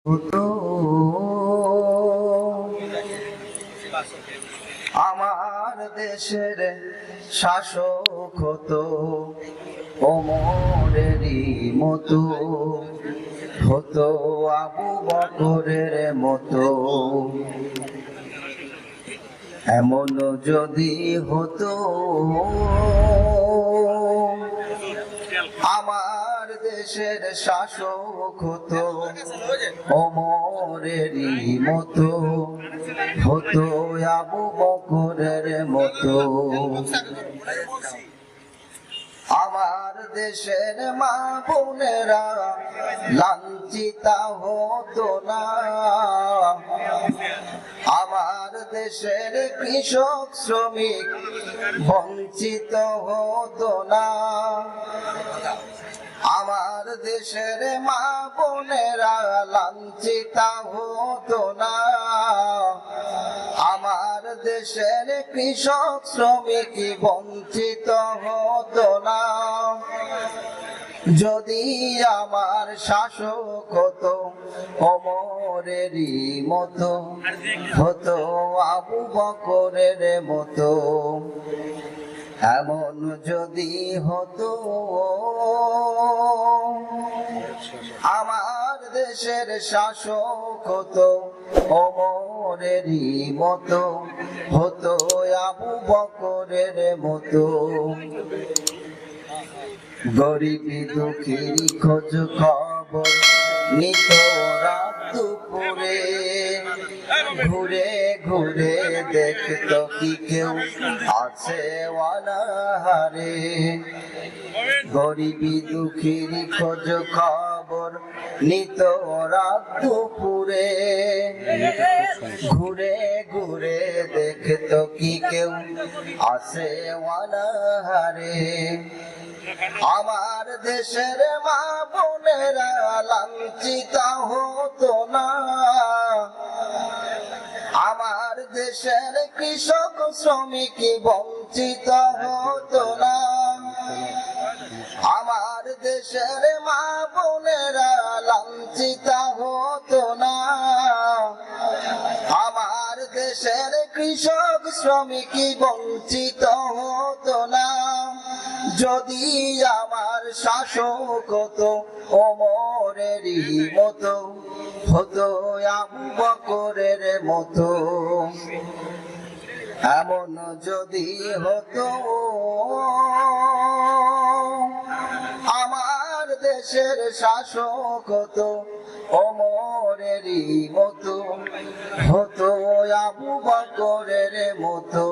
হতো আমার দেশের শাসক হতো ওমরেরই মতো, হতো আবু বকরের মতো। এমন যদি হতো আমার দেশের শাসক হতো ওমরেরই মতো, হতো আবু বকরের মতো। আমার দেশের মা বোনেরা লাঞ্ছিতা হতো না, আমার দেশের কৃষক শ্রমিক বঞ্চিত হতো না, আমার দেশের মা বোনেরা লাঞ্ছিতা হতো না, আমার দেশের কৃষক শ্রমিক বঞ্চিত হতো না। যদি আমার শাসক হতো ওমরেরই মতো, হতো আবু বকরের মতো। এমন যদি হতো আমার দেশের শাসক হতো ওমরেরই মতো, হতো আবু বকরের মতো। গরিব দুঃখীর খোঁজ খবর নিত রাত দুপুরে, ঘুরে ঘুরে দেখতো কি কেউ আছে অনাহারে। গরিবি দুঃখীর খোঁজ খবর নিত রাত দুপুরে, ঘুরে ঘুরে দেখতো কি কেউ আছে অনাহারে। আমার দেশের মা বোনেরা লাঞ্ছিতা হতো না, আমার দেশের কৃষক শ্রমিক বঞ্চিত হতো না, আমার দেশের মা বোনেরা লাঞ্ছিতা হতো না, আমার দেশের কৃষক শ্রমিক বঞ্চিত হতো না। যদি আমার শাসক হতো ওমরেরই মতো, হতো আবু বকরের মতো। এমন যদি হতো আমার দেশের শাসক হতো ওমরেরই মতো, হতো আবু বকরের মতো।